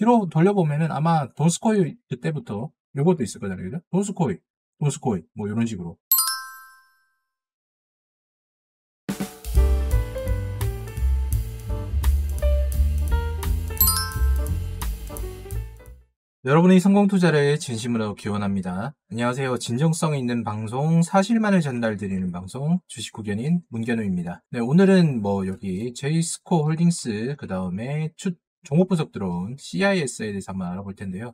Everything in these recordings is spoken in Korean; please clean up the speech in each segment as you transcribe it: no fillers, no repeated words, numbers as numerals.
뒤로 돌려보면은 아마 돈스코이 그때부터 요것도 있을 거잖아요. 그죠? 돈스코이 뭐 이런 식으로. 여러분의 성공 투자를 진심으로 기원합니다. 안녕하세요. 진정성 있는 방송, 사실만을 전달드리는 방송, 주식후견인 문견우입니다. 네, 오늘은 뭐 여기 제이스코 홀딩스, 그 다음에 종목 분석 들어온 CIS에 대해서 한번 알아볼 텐데요.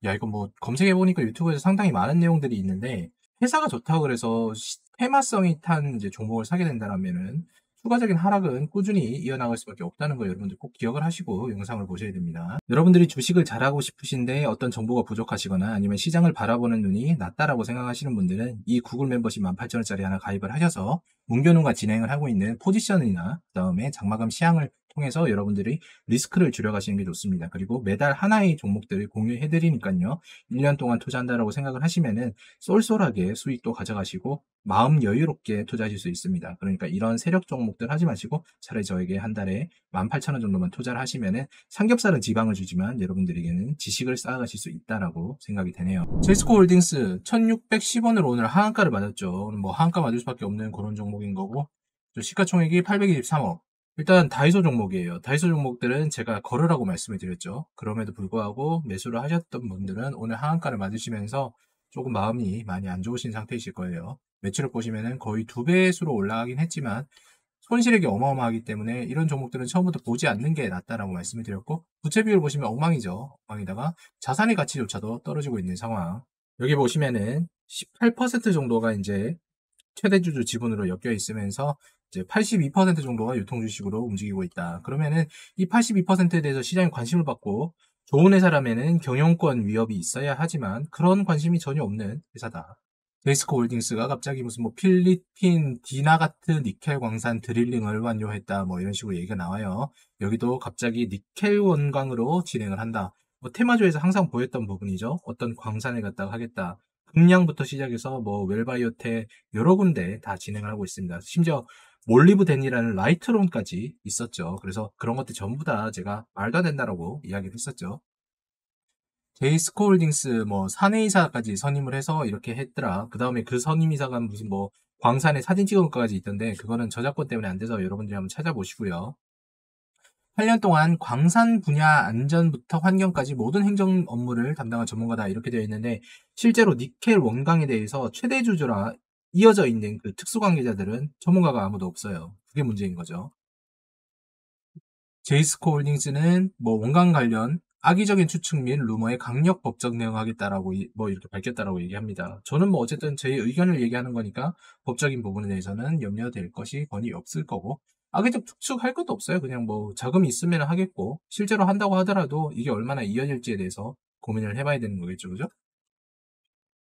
야, 이거 뭐 검색해보니까 유튜브에서 상당히 많은 내용들이 있는데, 회사가 좋다고 그래서 테마성이 탄 이제 종목을 사게 된다면은 추가적인 하락은 꾸준히 이어나갈 수밖에 없다는 거 여러분들 꼭 기억을 하시고 영상을 보셔야 됩니다. 여러분들이 주식을 잘하고 싶으신데 어떤 정보가 부족하시거나 아니면 시장을 바라보는 눈이 낮다라고 생각하시는 분들은 이 구글 멤버십 18,000원짜리 하나 가입을 하셔서 문견훈과 진행을 하고 있는 포지션이나 그다음에 장마감 시향을 통해서 여러분들이 리스크를 줄여가시는 게 좋습니다. 그리고 매달 하나의 종목들을 공유해드리니까요. 1년 동안 투자한다라고 생각을 하시면은 쏠쏠하게 수익도 가져가시고 마음 여유롭게 투자하실 수 있습니다. 그러니까 이런 세력 종목들 하지 마시고 차라리 저에게 한 달에 18,000원 정도만 투자를 하시면은 삼겹살은 지방을 주지만 여러분들에게는 지식을 쌓아가실 수 있다라고 생각이 되네요. 제이스코 홀딩스 1610원으로 오늘 하한가를 맞았죠. 뭐 하한가 맞을 수밖에 없는 그런 종목인 거고 시가총액이 823억. 일단 다이소 종목이에요. 다이소 종목들은 제가 거르라고 말씀을 드렸죠. 그럼에도 불구하고 매수를 하셨던 분들은 오늘 하한가를 맞으시면서 조금 마음이 많이 안 좋으신 상태이실 거예요. 매출을 보시면은 거의 2배수로 올라가긴 했지만 손실액이 어마어마하기 때문에 이런 종목들은 처음부터 보지 않는 게 낫다라고 말씀을 드렸고, 부채 비율 보시면 엉망이죠. 엉망이다가 자산의 가치조차도 떨어지고 있는 상황. 여기 보시면은 18% 정도가 이제 최대주주 지분으로 엮여 있으면서 이제 82% 정도가 유통주식으로 움직이고 있다. 그러면은 이 82%에 대해서 시장이 관심을 받고 좋은 회사라면은 경영권 위협이 있어야 하지만 그런 관심이 전혀 없는 회사다. 데이스코 홀딩스가 갑자기 무슨 뭐 필리핀 디나가트 니켈 광산 드릴링을 완료했다 뭐 이런 식으로 얘기가 나와요. 여기도 갑자기 니켈 원광으로 진행을 한다. 뭐 테마주에서 항상 보였던 부분이죠. 어떤 광산을 갖다가 하겠다. 금량부터 시작해서 뭐 웰바이오텍 여러 군데 다 진행을 하고 있습니다. 심지어 몰리브덴이라는 라이트론까지 있었죠. 그래서 그런 것들 전부 다 제가 말도 안 된다라고 이야기를 했었죠. 제이스코 홀딩스 뭐 사내이사까지 선임을 해서 이렇게 했더라. 그 다음에 그 선임이사가 무슨 뭐 광산에 사진 찍은 것까지 있던데 그거는 저작권 때문에 안 돼서 여러분들이 한번 찾아보시고요. 8년 동안 광산 분야 안전부터 환경까지 모든 행정 업무를 담당한 전문가다 이렇게 되어 있는데 실제로 니켈 원광에 대해서 최대 주주라 이어져 있는 그 특수관계자들은 전문가가 아무도 없어요. 그게 문제인 거죠. 제이스코 홀딩스는 뭐 원광 관련 악의적인 추측 및 루머에 강력 법적 대응하겠다라고 뭐 이렇게 밝혔다라고 얘기합니다. 저는 뭐 어쨌든 제 의견을 얘기하는 거니까 법적인 부분에 대해서는 염려될 것이 거의 없을 거고 악의적 추측할 것도 없어요. 그냥 뭐 자금이 있으면 하겠고 실제로 한다고 하더라도 이게 얼마나 이어질지에 대해서 고민을 해봐야 되는 거겠죠, 그죠?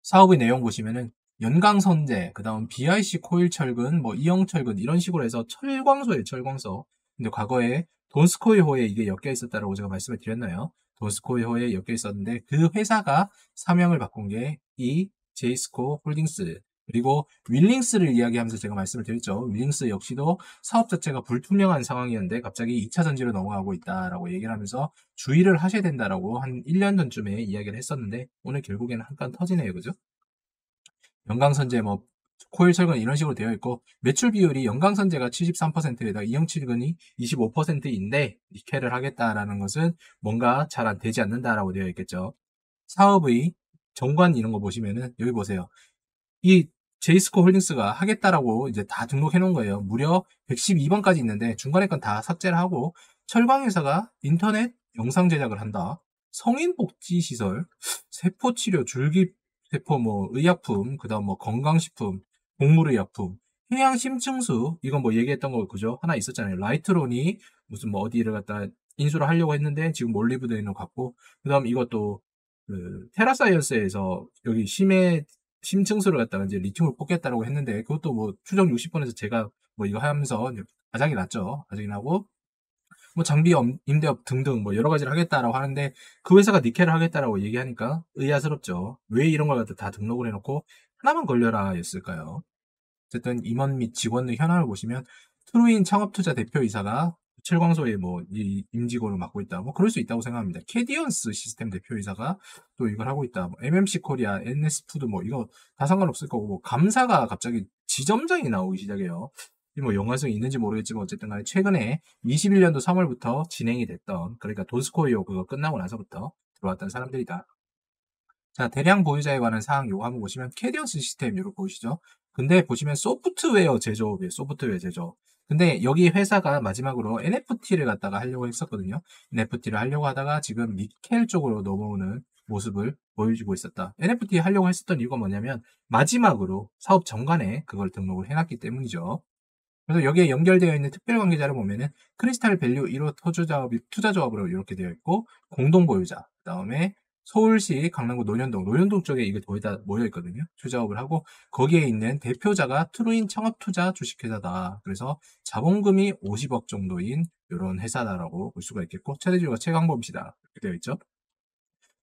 사업의 내용 보시면은 연강선제, 그 다음 BIC 코일철근, 뭐 이영철근 이런 식으로 해서 철광소예요, 철광소. 근데 과거에 돈스코이호에 이게 엮여 있었다라고 제가 말씀을 드렸나요? 돈스코이호에 엮여 있었는데 그 회사가 사명을 바꾼 게 이 제이스코 홀딩스 그리고 윌링스를 이야기하면서 제가 말씀을 드렸죠. 윌링스 역시도 사업 자체가 불투명한 상황이었는데 갑자기 2차 전지로 넘어가고 있다라고 얘기를 하면서 주의를 하셔야 된다라고 한 1년 전쯤에 이야기를 했었는데 오늘 결국에는 한 건 터지네요. 그죠? 연강선제 뭐 코일 철근 이런 식으로 되어 있고 매출 비율이 연강선제가 73%에다가 이영철근이 25%인데 니켈을 하겠다라는 것은 뭔가 잘 안 되지 않는다라고 되어 있겠죠. 사업의 정관 이런 거 보시면은 여기 보세요. 이 제이스코 홀딩스가 하겠다라고 이제 다 등록해 놓은 거예요. 무려 112번까지 있는데 중간에 건 다 삭제를 하고 철광회사가 인터넷 영상 제작을 한다. 성인복지시설, 세포치료, 줄기세포 뭐 의약품, 그다음 뭐 건강식품, 동물의약품, 해양심층수 이건 뭐 얘기했던 거 그죠? 하나 있었잖아요. 라이트론이 무슨 뭐 어디를 갖다 인수를 하려고 했는데 지금 몰리브데이는 갖고 그다음 이것도 그 테라사이언스에서 여기 심층수를 갖다가 이제 리튬을 뽑겠다라고 했는데 그것도 뭐 추정 60번에서 제가 뭐 이거 하면서 아작이 났죠. 아작이 나고 뭐 장비 임대업 등등 뭐 여러 가지를 하겠다라고 하는데 그 회사가 니켈을 하겠다라고 얘기하니까 의아스럽죠. 왜 이런 걸 갖다 다 등록을 해놓고 하나만 걸려라 였을까요? 어쨌든 임원 및 직원의 현황을 보시면 트루인 창업투자 대표이사가 철광소의 뭐 이 임직원을 맡고 있다. 뭐 그럴 수 있다고 생각합니다. 캐디언스 시스템 대표이사가 또 이걸 하고 있다. 뭐 MMC 코리아, NS푸드 뭐 이거 다 상관없을 거고 뭐 감사가 갑자기 지점장이 나오기 시작해요. 뭐 연관성이 있는지 모르겠지만 어쨌든 간에 최근에 21년도 3월부터 진행이 됐던 그러니까 도스코이오 그거 끝나고 나서부터 들어왔던 사람들이다. 자, 대량 보유자에 관한 사항 요거 한번 보시면 캐리어스 시스템 요거 보이시죠? 근데 보시면 소프트웨어 제조업이에요. 소프트웨어 제조업. 근데 여기 회사가 마지막으로 NFT를 갖다가 하려고 했었거든요. NFT를 하려고 하다가 지금 니켈 쪽으로 넘어오는 모습을 보여주고 있었다. NFT 하려고 했었던 이유가 뭐냐면 마지막으로 사업 정관에 그걸 등록을 해놨기 때문이죠. 그래서 여기에 연결되어 있는 특별 관계자를 보면은 크리스탈 밸류 1호 투자조합으로 이렇게 되어 있고 공동 보유자, 그다음에 서울시 강남구 논현동 쪽에 이게 거의 다 모여 있거든요. 투자업을 하고 거기에 있는 대표자가 트루인 창업투자 주식회사다. 그래서 자본금이 50억 정도인 이런 회사다라고 볼 수가 있겠고 최대주주가 최강범씨다 이렇게 되어 있죠.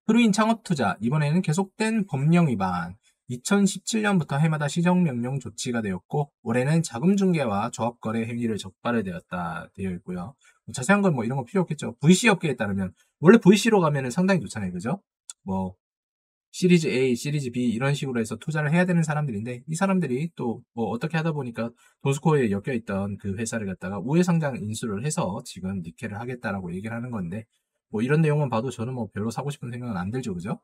트루인 창업투자 이번에는 계속된 법령 위반 2017년부터 해마다 시정명령 조치가 되었고 올해는 자금중개와 조합거래 행위를 적발을 되었다 되어 있고요. 뭐 자세한 건 뭐 이런 거 필요 없겠죠. VC 업계에 따르면 원래 VC로 가면은 상당히 좋잖아요, 그죠? 뭐 시리즈 A, 시리즈 B 이런 식으로 해서 투자를 해야 되는 사람들인데 이 사람들이 또 뭐 어떻게 하다 보니까 도스코에 엮여 있던 그 회사를 갖다가 우회상장 인수를 해서 지금 니켈을 하겠다라고 얘기를 하는 건데 뭐 이런 내용만 봐도 저는 뭐 별로 사고 싶은 생각은 안 들죠, 그죠?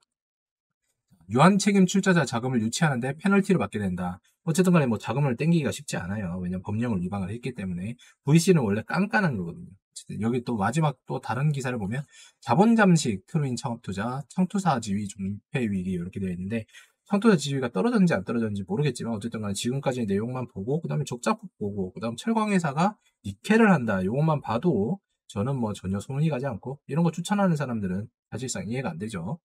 유한 책임 출자자 자금을 유치하는데 페널티를 받게 된다. 어쨌든 간에 뭐 자금을 땡기기가 쉽지 않아요. 왜냐면 법령을 위반을 했기 때문에. VC는 원래 깐깐한 거거든요. 어쨌든 여기 또 마지막 또 다른 기사를 보면 자본 잠식 트루인 창업투자, 청투사 지위 존폐 위기 이렇게 되어 있는데 청투사 지위가 떨어졌는지 안 떨어졌는지 모르겠지만 어쨌든 간에 지금까지 내용만 보고 그다음에 적자폭 보고 그다음 철광회사가 니켈을 한다. 이것만 봐도 저는 뭐 전혀 소문이 가지 않고 이런 거 추천하는 사람들은 사실상 이해가 안 되죠.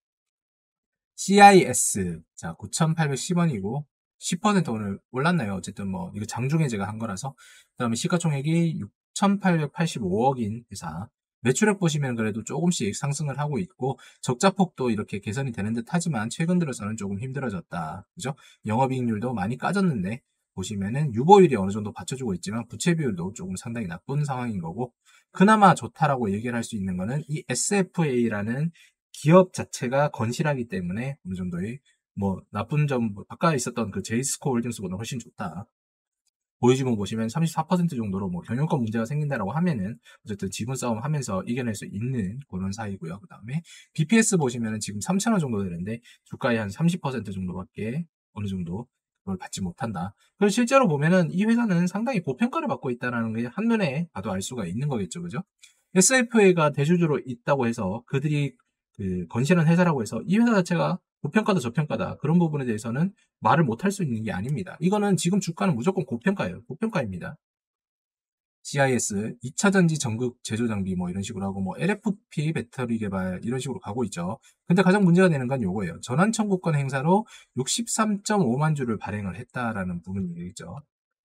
CIS. 자, 9,810원이고, 10% 오늘 올랐나요? 어쨌든 뭐, 이거 장중에 제가 한 거라서. 그 다음에 시가총액이 6,885억인 회사. 매출액 보시면 그래도 조금씩 상승을 하고 있고, 적자폭도 이렇게 개선이 되는 듯 하지만, 최근 들어서는 조금 힘들어졌다. 그죠? 영업이익률도 많이 까졌는데, 보시면은 유보율이 어느 정도 받쳐주고 있지만, 부채 비율도 조금 상당히 나쁜 상황인 거고, 그나마 좋다라고 얘기를 할 수 있는 거는 이 SFA라는 기업 자체가 건실하기 때문에 어느 정도의 뭐 나쁜 점, 아까 있었던 그 제이스코 홀딩스보다 훨씬 좋다. 보유지분 보시면 34% 정도로 뭐 경영권 문제가 생긴다라고 하면은 어쨌든 지분 싸움 하면서 이겨낼 수 있는 그런 사이고요. 그 다음에 BPS 보시면은 지금 3,000원 정도 되는데 주가의 한 30% 정도밖에 어느 정도 그걸 받지 못한다. 그리고 실제로 보면은 이 회사는 상당히 고평가를 받고 있다는 게 한눈에 봐도 알 수가 있는 거겠죠. 그죠? SFA가 대주주로 있다고 해서 그들이 그 건실한 회사라고 해서 이 회사 자체가 고평가다 저평가다 그런 부분에 대해서는 말을 못 할 수 있는 게 아닙니다. 이거는 지금 주가는 무조건 고평가예요. 고평가입니다. CIS, 2차 전지 전극 제조 장비 뭐 이런 식으로 하고 뭐 LFP 배터리 개발 이런 식으로 가고 있죠. 근데 가장 문제가 되는 건 요거예요. 전환 청구권 행사로 63.5만 주를 발행을 했다라는 부분이겠죠.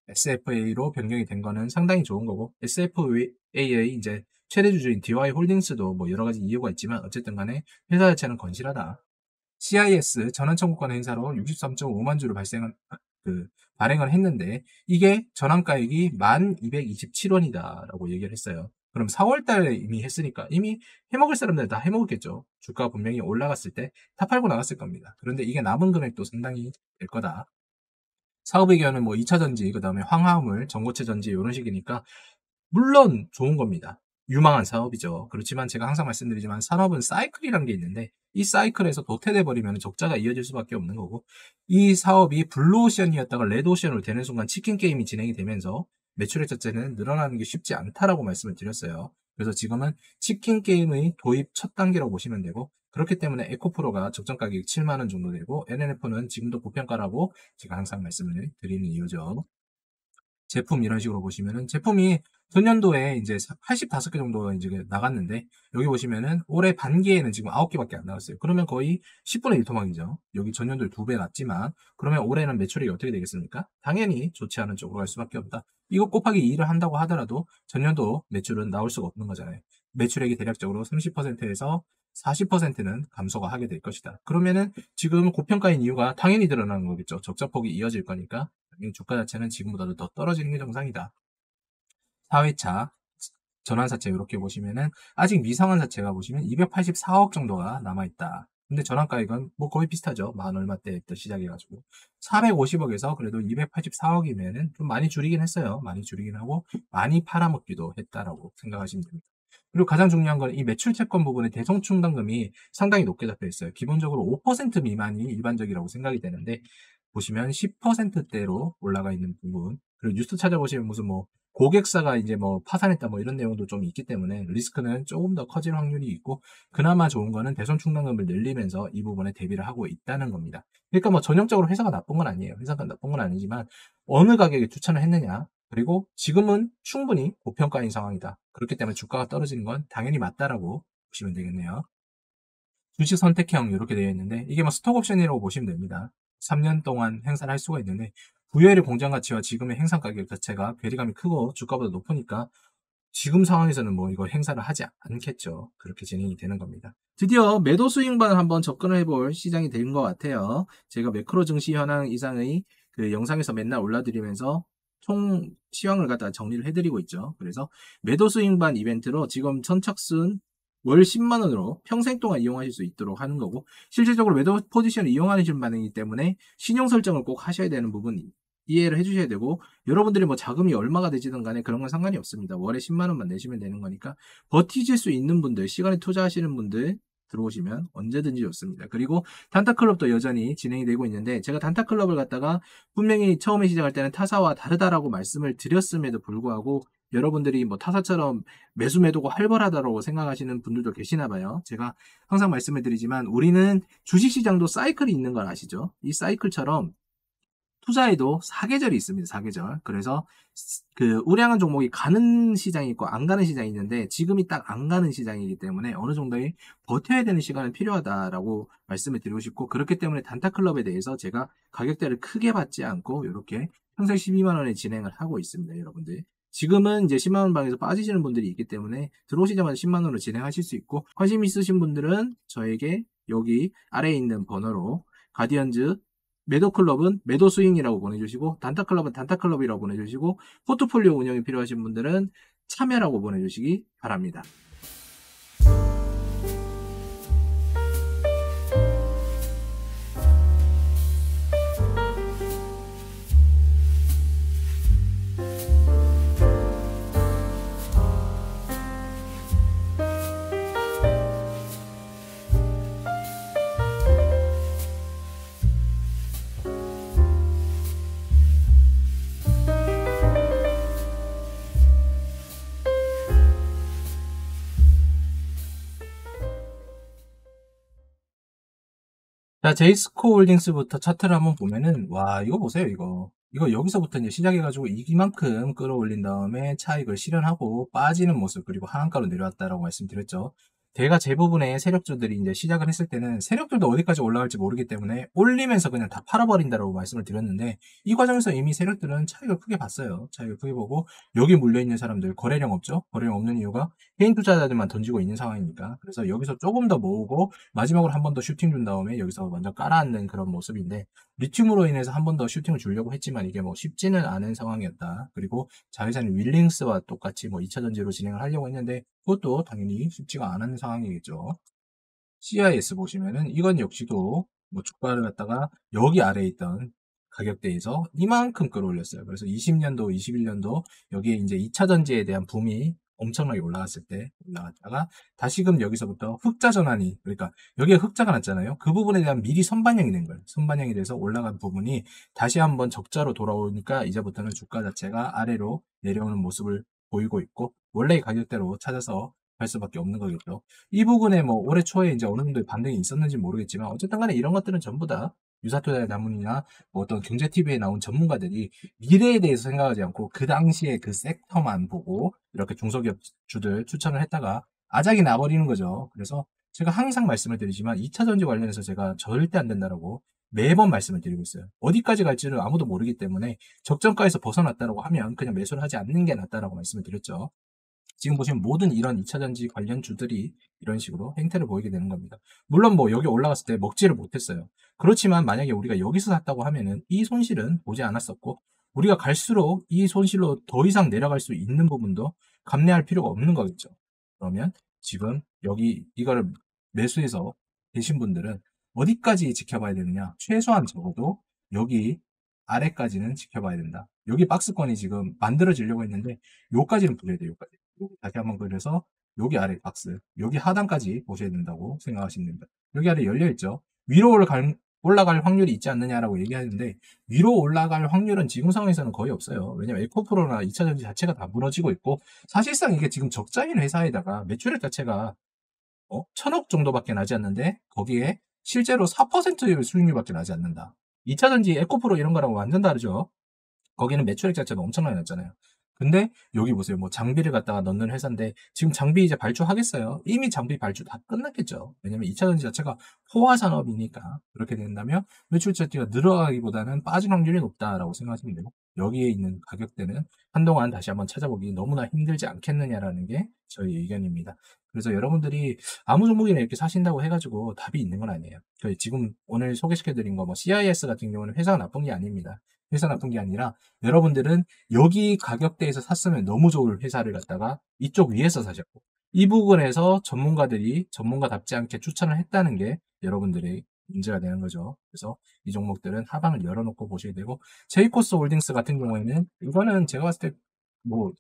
SFA로 변경이 된 거는 상당히 좋은 거고 SFA의 이제 최대 주주인 DY 홀딩스도 뭐 여러 가지 이유가 있지만 어쨌든 간에 회사 자체는 건실하다. CIS 전환 청구권 행사로 63.5만 주를 발행을 했는데 이게 전환가액이 1,227원이다라고 얘기를 했어요. 그럼 4월 달에 이미 했으니까 이미 해먹을 사람들 다 해먹었겠죠. 주가가 분명히 올라갔을 때 다 팔고 나갔을 겁니다. 그런데 이게 남은 금액도 상당히 될 거다. 사업의 경우는 뭐 2차 전지, 그 다음에 황화물, 전고체 전지 이런 식이니까 물론 좋은 겁니다. 유망한 사업이죠. 그렇지만 제가 항상 말씀드리지만 산업은 사이클이라는 게 있는데 이 사이클에서 도태돼 버리면 적자가 이어질 수밖에 없는 거고 이 사업이 블루오션이었다가 레드오션으로 되는 순간 치킨 게임이 진행이 되면서 매출액 자체는 늘어나는 게 쉽지 않다라고 말씀을 드렸어요. 그래서 지금은 치킨 게임의 도입 첫 단계라고 보시면 되고 그렇기 때문에 에코프로가 적정 가격이 7만 원 정도 되고 NNF는 지금도 고평가라고 제가 항상 말씀을 드리는 이유죠. 제품 이런 식으로 보시면은 제품이 전년도에 이제 85개 정도 이제 나갔는데 여기 보시면은 올해 반기에는 지금 9개밖에 안 나왔어요. 그러면 거의 10분의 1 토막이죠. 여기 전년도에 2배 났지만 그러면 올해는 매출액이 어떻게 되겠습니까? 당연히 좋지 않은 쪽으로 갈 수밖에 없다. 이거 곱하기 2를 한다고 하더라도 전년도 매출은 나올 수가 없는 거잖아요. 매출액이 대략적으로 30%에서 40%는 감소가 하게 될 것이다. 그러면은 지금 고평가인 이유가 당연히 드러나는 거겠죠. 적자폭이 이어질 거니까 주가 자체는 지금보다도 더 떨어지는 게 정상이다. 4회차 전환사채 이렇게 보시면은 아직 미상환사채가 보시면 284억 정도가 남아있다. 근데 전환가액은 뭐 거의 비슷하죠. 만 얼마대부터 시작해가지고 450억에서 그래도 284억이면은 좀 많이 줄이긴 했어요. 많이 줄이긴 하고 많이 팔아먹기도 했다라고 생각하시면 됩니다. 그리고 가장 중요한 건 이 매출 채권 부분의 대손충당금이 상당히 높게 잡혀 있어요. 기본적으로 5% 미만이 일반적이라고 생각이 되는데 보시면 10%대로 올라가 있는 부분. 그리고 뉴스 찾아보시면 무슨 뭐 고객사가 이제 뭐 파산했다 뭐 이런 내용도 좀 있기 때문에 리스크는 조금 더 커질 확률이 있고, 그나마 좋은 거는 대손충당금을 늘리면서 이 부분에 대비를 하고 있다는 겁니다. 그러니까 뭐 전형적으로 회사가 나쁜 건 아니에요. 회사가 나쁜 건 아니지만 어느 가격에 추천을 했느냐, 그리고 지금은 충분히 고평가인 상황이다. 그렇기 때문에 주가가 떨어지는 건 당연히 맞다라고 보시면 되겠네요. 주식 선택형 이렇게 되어 있는데 이게 뭐 스톡옵션이라고 보시면 됩니다. 3년 동안 행사를 할 수가 있는데 부여일의 공정 가치와 지금의 행사 가격 자체가 괴리감이 크고 주가보다 높으니까 지금 상황에서는 뭐 이거 행사를 하지 않겠죠. 그렇게 진행이 되는 겁니다. 드디어 매도 스윙반을 한번 접근을 해볼 시장이 된 것 같아요. 제가 매크로 증시 현황 이상의 그 영상에서 맨날 올려드리면서 총 시황을 갖다 정리를 해드리고 있죠. 그래서 매도 스윙반 이벤트로 지금 선착순 월 10만 원으로 평생 동안 이용하실 수 있도록 하는 거고, 실질적으로 매도 포지션을 이용하시는 반응이기 때문에 신용 설정을 꼭 하셔야 되는 부분이 이해를 해주셔야 되고, 여러분들이 뭐 자금이 얼마가 되지든 간에 그런 건 상관이 없습니다. 월에 10만 원만 내시면 되는 거니까 버티실 수 있는 분들, 시간에 투자하시는 분들 들어오시면 언제든지 좋습니다. 그리고 단타클럽도 여전히 진행이 되고 있는데, 제가 단타클럽을 갖다가 분명히 처음에 시작할 때는 타사와 다르다라고 말씀을 드렸음에도 불구하고 여러분들이 뭐 타사처럼 매수 매도가 활발하다고 생각하시는 분들도 계시나 봐요. 제가 항상 말씀을 드리지만 우리는 주식시장도 사이클이 있는 걸 아시죠? 이 사이클처럼 투자에도 사계절이 있습니다. 사계절. 그래서 그 우량한 종목이 가는 시장이 있고 안 가는 시장이 있는데 지금이 딱 안 가는 시장이기 때문에 어느 정도의 버텨야 되는 시간은 필요하다라고 말씀을 드리고 싶고, 그렇기 때문에 단타클럽에 대해서 제가 가격대를 크게 받지 않고 이렇게 평생 12만 원에 진행을 하고 있습니다. 여러분들. 지금은 이제 10만 원 방에서 빠지시는 분들이 있기 때문에 들어오시자마자 10만 원으로 진행하실 수 있고, 관심 있으신 분들은 저에게 여기 아래에 있는 번호로 가디언즈 매도클럽은 매도스윙이라고 보내주시고, 단타클럽은 단타클럽이라고 보내주시고, 포트폴리오 운영이 필요하신 분들은 참여라고 보내주시기 바랍니다. 자, 제이스코 홀딩스부터 차트를 한번 보면은, 와, 이거 보세요, 이거. 이거 여기서부터 이제 시작해가지고 이만큼 끌어올린 다음에 차익을 실현하고 빠지는 모습, 그리고 하한가로 내려왔다라고 말씀드렸죠. 대가 대부분의 세력주들이 이제 시작을 했을 때는 세력들도 어디까지 올라갈지 모르기 때문에 올리면서 그냥 다 팔아버린다라고 말씀을 드렸는데, 이 과정에서 이미 세력들은 차익을 크게 봤어요. 차익을 크게 보고, 여기 물려있는 사람들 거래량 없죠? 거래량 없는 이유가 개인 투자자들만 던지고 있는 상황이니까. 그래서 여기서 조금 더 모으고 마지막으로 한 번 더 슈팅 준 다음에 여기서 먼저 깔아앉는 그런 모습인데, 리튬으로 인해서 한 번 더 슈팅을 주려고 했지만 이게 뭐 쉽지는 않은 상황이었다. 그리고 자회사는 윌링스와 똑같이 뭐 2차전지로 진행을 하려고 했는데 그것도 당연히 쉽지가 않은 상황이겠죠. CIS 보시면은 이건 역시도 뭐 주가를 갖다가 여기 아래에 있던 가격대에서 이만큼 끌어올렸어요. 그래서 20년도, 21년도 여기에 이제 2차 전지에 대한 붐이 엄청나게 올라갔을 때 올라갔다가 다시금 여기서부터 흑자 전환이, 그러니까 여기에 흑자가 났잖아요. 그 부분에 대한 미리 선반영이 된 거예요. 선반영이 돼서 올라간 부분이 다시 한번 적자로 돌아오니까 이제부터는 주가 자체가 아래로 내려오는 모습을 보이고 있고, 원래의 가격대로 찾아서 갈 수밖에 없는 거겠죠. 이 부분에 뭐 올해 초에 이제 어느 정도의 반등이 있었는지 모르겠지만 어쨌든 간에 이런 것들은 전부 다 유사투자의 나문이나 뭐 어떤 경제TV에 나온 전문가들이 미래에 대해서 생각하지 않고 그 당시에 그 섹터만 보고 이렇게 중소기업주들 추천을 했다가 아작이 나버리는 거죠. 그래서 제가 항상 말씀을 드리지만 2차 전지 관련해서 제가 절대 안 된다라고 매번 말씀을 드리고 있어요. 어디까지 갈지를 아무도 모르기 때문에 적정가에서 벗어났다라고 하면 그냥 매수를 하지 않는 게 낫다라고 말씀을 드렸죠. 지금 보시면 모든 이런 2차전지 관련 주들이 이런 식으로 행태를 보이게 되는 겁니다. 물론 뭐 여기 올라갔을 때 먹지를 못했어요. 그렇지만 만약에 우리가 여기서 샀다고 하면은 이 손실은 보지 않았었고, 우리가 갈수록 이 손실로 더 이상 내려갈 수 있는 부분도 감내할 필요가 없는 거겠죠. 그러면 지금 여기 이거를 매수해서 계신 분들은 어디까지 지켜봐야 되느냐? 최소한 적어도 여기 아래까지는 지켜봐야 된다. 여기 박스권이 지금 만들어지려고 했는데 요까지는 보셔야 돼요. 요까지. 여기 다시 한번 그려서 여기 아래 박스, 여기 하단까지 보셔야 된다고 생각하시면 됩니다. 여기 아래 열려있죠. 위로 올라갈 확률이 있지 않느냐라고 얘기하는데 위로 올라갈 확률은 지금 상황에서는 거의 없어요. 왜냐면 에코프로나 2차전지 자체가 다 무너지고 있고 사실상 이게 지금 적자인 회사에다가 매출액 자체가 1000억 정도밖에 나지 않는데 거기에 실제로 4% 수익률밖에 나지 않는다. 2차전지 에코프로 이런 거랑 완전 다르죠. 거기는 매출액 자체가 엄청나게 났잖아요. 근데 여기 보세요. 뭐 장비를 갖다가 넣는 회사인데 지금 장비 이제 발주하겠어요? 이미 장비 발주 다 끝났겠죠. 왜냐면 2차전지 자체가 포화 산업이니까 그렇게 된다면 매출 자체가 늘어가기보다는 빠진 확률이 높다라고 생각하시면 되고 여기에 있는 가격대는 한동안 다시 한번 찾아보기 너무나 힘들지 않겠느냐라는 게 저희 의견입니다. 그래서 여러분들이 아무 종목이나 이렇게 사신다고 해가지고 답이 있는 건 아니에요. 지금 오늘 소개시켜드린 거 뭐 CIS 같은 경우는 회사가 나쁜 게 아닙니다. 회사 나쁜 게 아니라 여러분들은 여기 가격대에서 샀으면 너무 좋을 회사를 갖다가 이쪽 위에서 사셨고 이 부분에서 전문가들이 전문가답지 않게 추천을 했다는 게 여러분들의 문제가 되는 거죠. 그래서 이 종목들은 하방을 열어놓고 보셔야 되고 제이코스 홀딩스 같은 경우에는 이거는 제가 봤을 때 뭐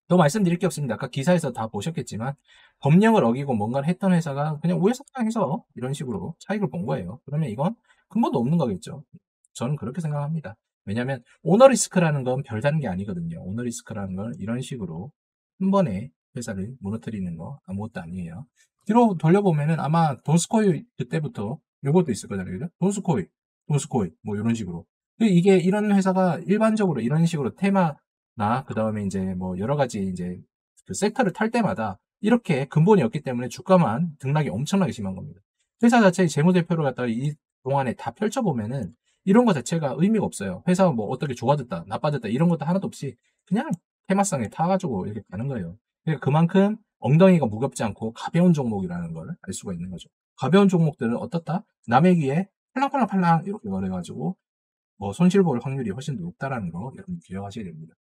더 말씀드릴 게 없습니다. 아까 기사에서 다 보셨겠지만 법령을 어기고 뭔가를 했던 회사가 그냥 우회사탕해서 이런 식으로 차익을 본 거예요. 그러면 이건 근본도 없는 거겠죠. 저는 그렇게 생각합니다. 왜냐하면 오너리스크라는 건 별다른 게 아니거든요. 오너리스크라는 건 이런 식으로 한 번에 회사를 무너뜨리는 거 아무것도 아니에요. 뒤로 돌려보면은 아마 돈스코이 그때부터 요것도 있을 거잖아요. 그죠? 돈스코이 뭐 이런 식으로. 이게 이런 회사가 일반적으로 이런 식으로 테마나 그 다음에 이제 뭐 여러 가지 이제 그 섹터를 탈 때마다 이렇게 근본이 없기 때문에 주가만 등락이 엄청나게 심한 겁니다. 회사 자체의 재무제표를 갖다가 이 동안에 다 펼쳐보면은 이런 거 자체가 의미가 없어요. 회사가 뭐 어떻게 좋아졌다, 나빠졌다 이런 것도 하나도 없이 그냥 테마성에 타가지고 이렇게 가는 거예요. 그러니까 그만큼 엉덩이가 무겁지 않고 가벼운 종목이라는 걸 알 수가 있는 거죠. 가벼운 종목들은 어떻다? 남의 귀에 팔랑팔랑팔랑 이렇게 말해가지고 뭐 손실 볼 확률이 훨씬 높다라는 거 여러분 기억하셔야 됩니다.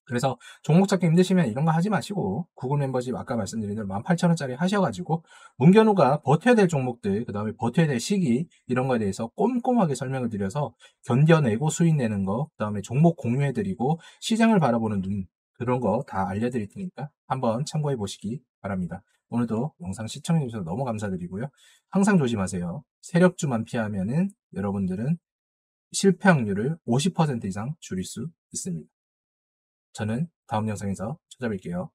그래서 종목 찾기 힘드시면 이런 거 하지 마시고 구글 멤버십 아까 말씀드린 대로 18,000원짜리 하셔가지고 문견우가 버텨야 될 종목들 그 다음에 버텨야 될 시기 이런 거에 대해서 꼼꼼하게 설명을 드려서 견뎌내고 수익 내는 거 그 다음에 종목 공유해드리고 시장을 바라보는 눈 그런 거 다 알려드릴 테니까 한번 참고해 보시기 바랍니다. 오늘도 영상 시청해 주셔서 너무 감사드리고요. 항상 조심하세요. 세력주만 피하면은 여러분들은 실패 확률을 50% 이상 줄일 수 있습니다. 저는 다음 영상에서 찾아뵐게요.